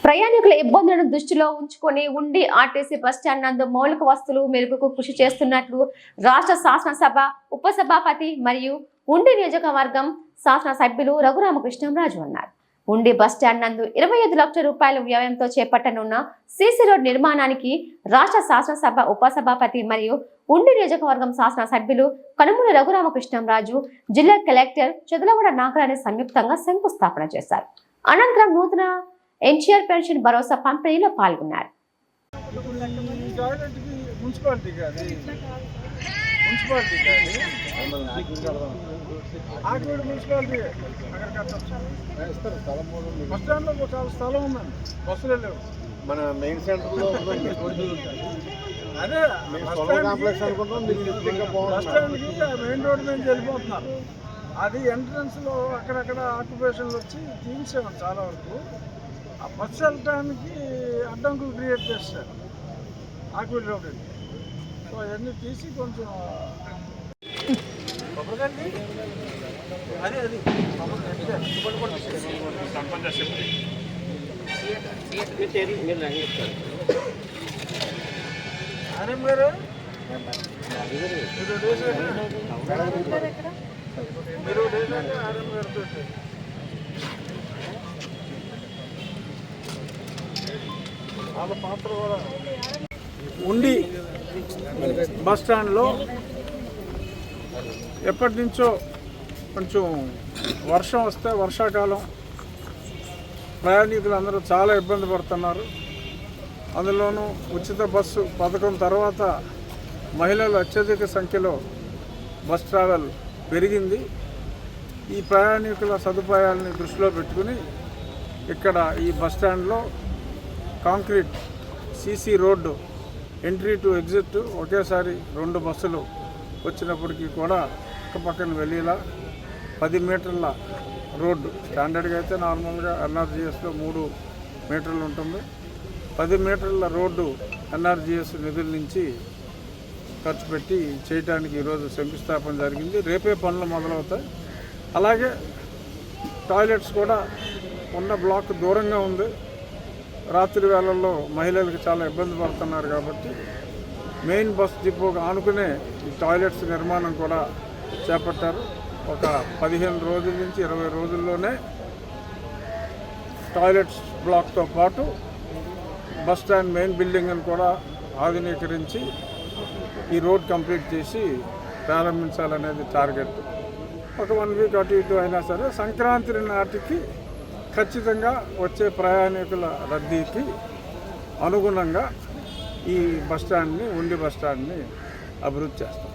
ప్రయాణికుల ఇబ్బందులను దృష్టిలో ఉంచుకొని ఉండి ఆర్టీసీ బస్టాండ్ నందు మౌలిక వస్తువులు మెరుగుకు కృషి చేస్తున్నట్లు రాష్ట్ర శాసనసభ ఉపసభాపతి మరియు ఉండి నియోజకవర్గం శాసనసభ్యులు రఘురామకృష్ణంరాజు అన్నారు. ఉండి బస్టాండ్ నందు 25 లక్షల రూపాయల వ్యయంతో చేపట్టనున్న సీసీ రోడ్ నిర్మాణానికి రాష్ట్ర శాసనసభ ఉపసభాపతి మరియు ఉండి నియోజకవర్గం శాసనసభ్యులు కనుమూల రఘురామకృష్ణంరాజు, జిల్లా కలెక్టర్ చదలవాడ నాగరాణి సంయుక్తంగా శంకుస్థాపన చేశారు. అనంతరం నూతన ఎన్టీఆర్ పెన్షన్ భరోసా పంపిణీలో పాల్గొన్నారు. మన మెయిన్ సెంటర్లో అదే కాంప్లెక్స్ అనుకుంటాం. మెయిన్ రోడ్ మీద వెళ్ళిపోతున్నారు. అది ఎంట్రన్స్ లో అక్కడక్కడ ఆక్యుపేషన్లు వచ్చి తీసేవారు. చాలా వరకు ఆ బస్సు వెళ్ళటానికి అడ్డంకులు క్రియేట్ చేస్తారు ఆక్విడ్ రోడ్. సో అవన్నీ తీసి కొంచెం అదే అది ఆర్ఎం గారు మీరు ఆర్ఎం గారితో వాళ్ళ పాత్ర కూడా ఉండి బస్ స్టాండ్లో ఎప్పటి నుంచో కొంచెం వర్షం వస్తే వర్షాకాలం ప్రయాణికులు అందరూ చాలా ఇబ్బంది పడుతున్నారు. అందులోనూ ఉచిత బస్సు పథకం తర్వాత మహిళలు అత్యధిక సంఖ్యలో బస్ ట్రావెల్ పెరిగింది. ఈ ప్రయాణికుల సదుపాయాలని దృష్టిలో పెట్టుకుని ఇక్కడ ఈ బస్ స్టాండ్లో concrete CC road entry to exit ఒకేసారి 2 బస్సులు వచ్చినప్పటికీ కూడా పక్కన వెళ్ళేలా 10 మీటర్ల రోడ్డు, స్టాండర్డ్గా అయితే నార్మల్గా ఎన్ఆర్జీఎస్లో 3 మీటర్లు ఉంటుంది. 10 మీటర్ల రోడ్డు ఎన్ఆర్జీఎస్ నిధుల నుంచి ఖర్చు పెట్టి చేయడానికి ఈరోజు శంకుస్థాపన జరిగింది. రేపే పనులు మొదలవుతాయి. అలాగే టాయిలెట్స్ కూడా ఉన్న బ్లాక్ దూరంగా ఉంది. రాత్రి వేళల్లో మహిళలకు చాలా ఇబ్బంది పడుతున్నారు కాబట్టి మెయిన్ బస్ డిపోగా ఆనుకునే ఈ టాయిలెట్స్ నిర్మాణం కూడా చేపట్టారు. ఒక 15 రోజుల నుంచి 20 రోజుల్లోనే టాయిలెట్స్ బ్లాక్తో పాటు బస్ స్టాండ్ మెయిన్ బిల్డింగ్ని కూడా ఆధునీకరించి ఈ రోడ్ కంప్లీట్ చేసి ప్రారంభించాలనేది టార్గెట్. ఒక 1 వీక్ అటు ఇటు అయినా సరే సంక్రాంతి నాటికి ఖచ్చితంగా వచ్చే ప్రయాణికుల రద్దీకి అనుగుణంగా ఈ బస్టాండ్ని ఉండి బస్టాండ్ని అభివృద్ధి చేస్తాం.